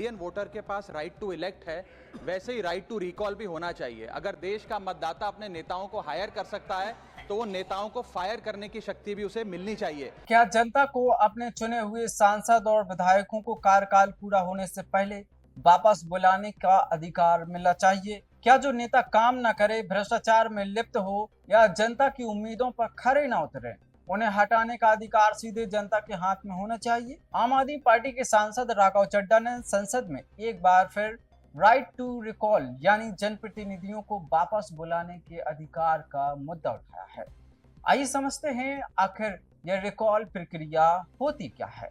Indian voter के पास right to elect है, वैसे ही राइट टू रिकॉल भी होना चाहिए। अगर देश का मतदाता अपने नेताओं को हायर कर सकता है तो वो नेताओं को फायर करने की शक्ति भी उसे मिलनी चाहिए। क्या जनता को अपने चुने हुए सांसद और विधायकों को कार्यकाल पूरा होने से पहले वापस बुलाने का अधिकार मिलना चाहिए? क्या जो नेता काम न करे, भ्रष्टाचार में लिप्त हो या जनता की उम्मीदों पर खरे न उतरे, उन्हें हटाने का अधिकार सीधे जनता के हाथ में होना चाहिए? आम आदमी पार्टी के सांसद राघव चड्ढा ने संसद में एक बार फिर राइट टू रिकॉल यानी जनप्रतिनिधियों को वापस बुलाने के अधिकार का मुद्दा उठाया है। आइए समझते हैं आखिर यह रिकॉल प्रक्रिया होती क्या है,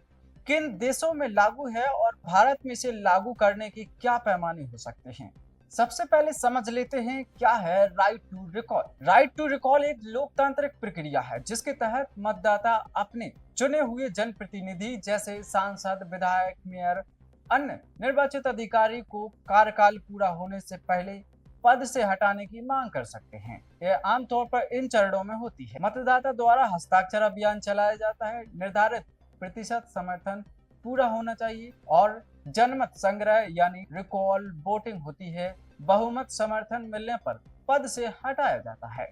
किन देशों में लागू है और भारत में इसे लागू करने के क्या पैमाने हो सकते हैं। सबसे पहले समझ लेते हैं क्या है right to recall. Right to recall एक लोकतांत्रिक प्रक्रिया है जिसके तहत मतदाता अपने चुने हुए जनप्रतिनिधि जैसे सांसद, विधायक, मेयर, अन्य निर्वाचित अधिकारी को कार्यकाल पूरा होने से पहले पद से हटाने की मांग कर सकते हैं। यह आमतौर पर इन चरणों में होती है। मतदाता द्वारा हस्ताक्षर अभियान चलाया जाता है, निर्धारित प्रतिशत समर्थन पूरा होना चाहिए और जनमत संग्रह यानी रिकॉल वोटिंग होती है। बहुमत समर्थन मिलने पर पद से हटाया जाता है।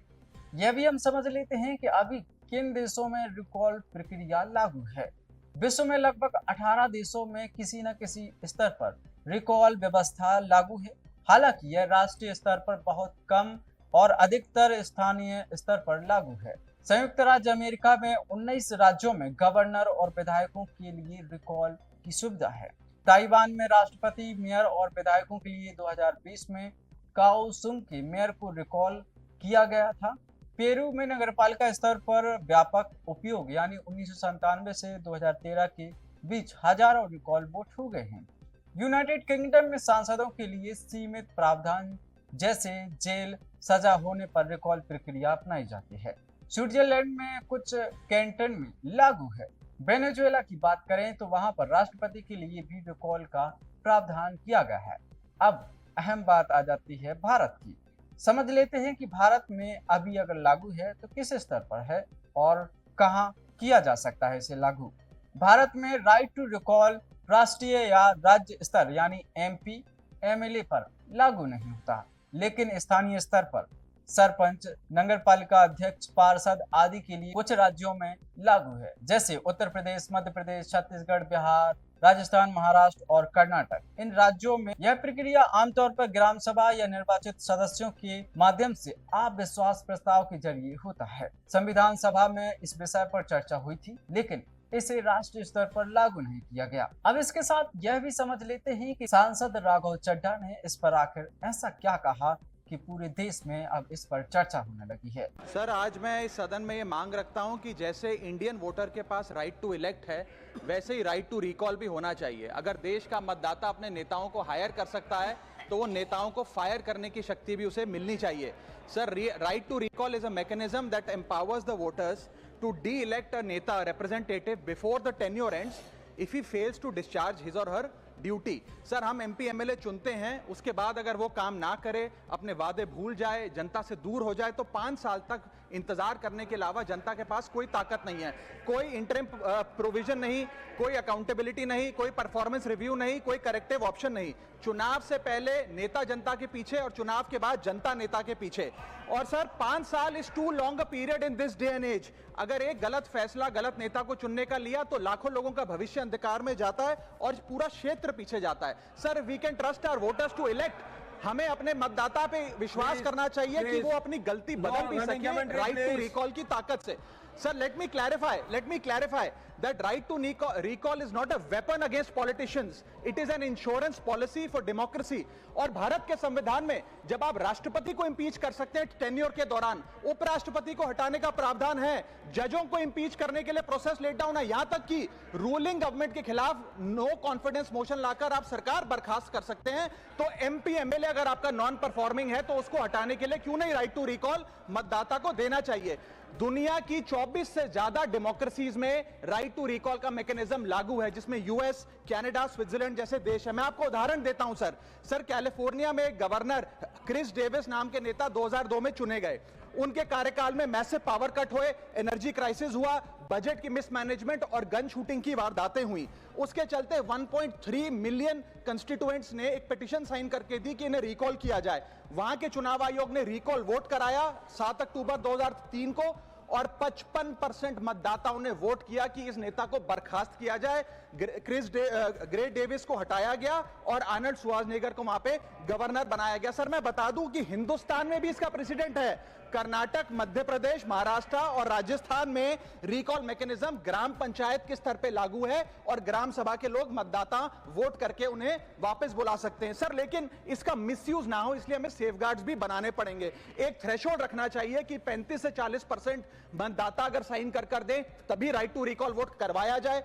यह भी हम समझ लेते हैं कि अभी किन देशों में रिकॉल प्रक्रिया लागू है। विश्व में लगभग 18 देशों में किसी न किसी स्तर पर रिकॉल व्यवस्था लागू है। हालांकि यह राष्ट्रीय स्तर पर बहुत कम और अधिकतर स्थानीय स्तर पर लागू है। संयुक्त राज्य अमेरिका में 19 राज्यों में गवर्नर और विधायकों के लिए रिकॉल की सुविधा है। ताइवान में राष्ट्रपति, मेयर और विधायकों के लिए 2020 में काओसुंग के मेयर को रिकॉल किया गया था। पेरू में नगरपालिका स्तर पर व्यापक उपयोग यानी 1997 से 2013 के बीच हजारों रिकॉल वोट हो गए हैं। यूनाइटेड किंगडम में सांसदों के लिए सीमित प्रावधान जैसे जेल सजा होने पर रिकॉल प्रक्रिया अपनाई जाती है। स्विट्जरलैंड में कुछ कैंटन में लागू है। वेनेजुएला की बात करें तो वहां पर राष्ट्रपति के लिए भी रिकॉल का प्रावधान किया गया है। अब अहम बात आ जाती है भारत की। समझ लेते हैं कि भारत में अभी अगर लागू है तो किस स्तर पर है और कहां किया जा सकता है इसे लागू। भारत में राइट टू रिकॉल राष्ट्रीय या राज्य स्तर यानी एमपी, एमएलए पर लागू नहीं होता, लेकिन स्थानीय स्तर पर सरपंच, नगरपालिका अध्यक्ष, पार्षद आदि के लिए कुछ राज्यों में लागू है, जैसे उत्तर प्रदेश, मध्य प्रदेश, छत्तीसगढ़, बिहार, राजस्थान, महाराष्ट्र और कर्नाटक। इन राज्यों में यह प्रक्रिया आमतौर पर ग्राम सभा या निर्वाचित सदस्यों के माध्यम से अविश्वास प्रस्ताव के जरिए होता है। संविधान सभा में इस विषय पर चर्चा हुई थी, लेकिन इसे राष्ट्रीय स्तर पर लागू नहीं किया गया। अब इसके साथ यह भी समझ लेते हैं कि सांसद राघव चड्ढा ने इस पर आखिर ऐसा क्या कहा कि पूरे देश में अब इस पर चर्चा होने लगी है। सर, आज मैं इस सदन में ये मांग रखता हूं कि जैसे इंडियन वोटर के पास राइट टू इलेक्ट है, वैसे ही राइट टू रिकॉल भी होना चाहिए। अगर देश का मतदाता अपने नेताओं को हायर कर सकता है तो वो नेताओं को फायर करने की शक्ति भी उसे मिलनी चाहिए। Sir, right to recall is a mechanism that empowers the voters to de-elect a neta representative before the tenure ends if he fails to discharge his or her duty. Sir, हम MP MLA चुनते हैं, उसके बाद अगर वो काम ना करे, अपने वादे भूल जाए, जनता से दूर हो जाए तो 5 साल तक इंतजार करने के अलावा जनता के पास कोई ताकत नहीं है। कोई इंटरिम प्रोविजन नहीं, कोई अकाउंटेबिलिटी नहीं, कोई परफॉर्मेंस रिव्यू नहीं, कोई करेक्टिव ऑप्शन नहीं। चुनाव से पहले नेता जनता के पीछे और चुनाव के बाद जनता नेता के पीछे। और सर, 5 साल is too long a period in this day and age. अगर एक गलत फैसला गलत नेता को चुनने का लिया तो लाखों लोगों का भविष्य अंधकार में जाता है और पूरा क्षेत्र पीछे जाता है। Sir, we can trust our voters to elect. हमें अपने मतदाता पे विश्वास करना चाहिए कि वो अपनी गलती बदल भी सके राइट टू रिकॉल की ताकत से। Sir, let me clarify that right to recall is not a weapon against politicians. It is an insurance policy for democracy. और भारत के संविधान में जब आप राष्ट्रपति को इंपीच कर सकते हैं टेन्योर के दौरान, उपराष्ट्रपति को हटाने का प्रावधान है, जजों को इंपीच करने के लिए प्रोसेस लेट डाउन है, यहां तक कि रूलिंग गवर्नमेंट के खिलाफ नो कॉन्फिडेंस मोशन लाकर आप सरकार बर्खास्त कर सकते हैं। तो एमपी एमएलए अगर आपका नॉन परफॉर्मिंग है तो उसको हटाने के लिए क्यों नहीं राइट टू रिकॉल मतदाता को देना चाहिए। दुनिया की 24 से ज्यादा डेमोक्रेसीज में राइट टू रिकॉल का मैकेनिज्म लागू है, जिसमें यूएस, कनाडा, स्विट्जरलैंड जैसे देश है। मैं आपको उदाहरण देता हूं सर, कैलिफोर्निया में गवर्नर क्रिस डेविस नाम के नेता 2002 में चुने गए। उनके कार्यकाल में मैसिव पावर कट हुए, एनर्जी क्राइसिस हुआ, बजट की मिसमैनेजमेंट और गन शूटिंग की वारदातें हुई, उसके चलते 1.3 मिलियन कंस्टिट्यूएंट्स ने एक पिटीशन साइन करके दी कि इन्हें रिकॉल किया जाए। वहां के चुनाव आयोग ने रिकॉल वोट कराया 7 अक्टूबर 2003 को, और 55% मतदाताओं ने वोट किया कि इस नेता को बर्खास्त किया जाए। ग्रे डेविस को हटाया गया और आर्नल्ड श्वार्ज़नेगर को वहां पे गवर्नर बनाया गया। सर, मैं बता दूं कि हिंदुस्तान में भी इसका प्रेसिडेंट है। कर्नाटक, मध्य प्रदेश, महाराष्ट्र और राजस्थान में रिकॉल मैकेनिज्म ग्राम पंचायत के स्तर पे लागू है और ग्राम सभा के लोग मतदाता वोट करके उन्हें वापस बुला सकते हैं। सर, लेकिन इसका मिसयूज ना हो इसलिए हमें सेफगार्ड्स भी बनाने पड़ेंगे। एक थ्रेशोल्ड रखना चाहिए कि 35 से 40% मतदाता अगर साइन कर दें तभी राइट टू रिकॉल वोट करवाया जाए।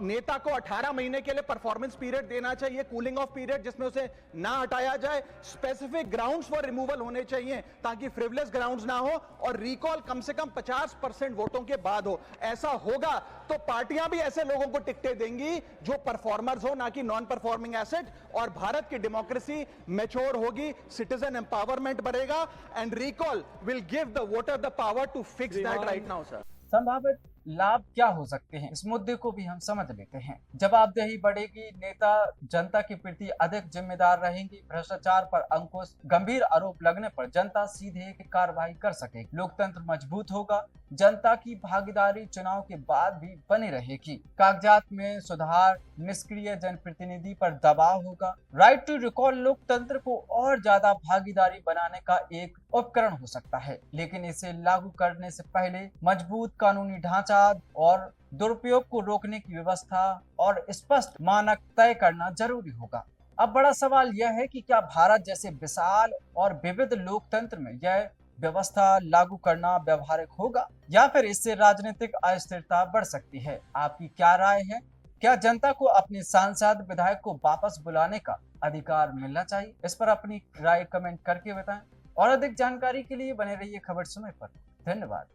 नेता को 18 महीने के लिए परफॉर्मेंस पीरियड देना चाहिए, कूलिंग ऑफ पीरियड, जिसमें उसे ना हटाया जाए। स्पेसिफिक ग्राउंड्स फॉर रिमूवल होने चाहिए ताकि फ्रिवलेस ग्राउंड्स ना हो, और रिकॉल कम से कम 50% वोटों के बाद हो। ऐसा होगा तो पार्टियां भी ऐसे लोगों को टिकटें देंगी जो परफॉर्मर्स हो, ना कि नॉन परफॉर्मिंग एसेट, और भारत की डेमोक्रेसी मैच्योर होगी, सिटीजन एम्पावरमेंट बढ़ेगा, and recall will give the voter the power to fix that right now. Sir, संभावित लाभ क्या हो सकते हैं, इस मुद्दे को भी हम समझ लेते हैं। जवाबदेही बढ़ेगी, नेता जनता के प्रति अधिक जिम्मेदार रहेंगे, भ्रष्टाचार पर अंकुश, गंभीर आरोप लगने पर जनता सीधे कार्रवाई कर सकेगी, लोकतंत्र मजबूत होगा, जनता की भागीदारी चुनाव के बाद भी बनी रहेगी, कागजात में सुधार, निष्क्रिय जनप्रतिनिधि पर दबाव होगा। राइट टू रिकॉल लोकतंत्र को और ज्यादा भागीदारी बनाने का एक उपकरण हो सकता है, लेकिन इसे लागू करने से पहले मजबूत कानूनी ढांचा और दुरुपयोग को रोकने की व्यवस्था और स्पष्ट मानक तय करना जरूरी होगा। अब बड़ा सवाल यह है कि क्या भारत जैसे विशाल और विविध लोकतंत्र में यह व्यवस्था लागू करना व्यवहारिक होगा, या फिर इससे राजनीतिक अस्थिरता बढ़ सकती है। आपकी क्या राय है? क्या जनता को अपने सांसद विधायक को वापस बुलाने का अधिकार मिलना चाहिए? इस पर अपनी राय कमेंट करके बताएं, और अधिक जानकारी के लिए बने रहिए खबर समय पर। धन्यवाद।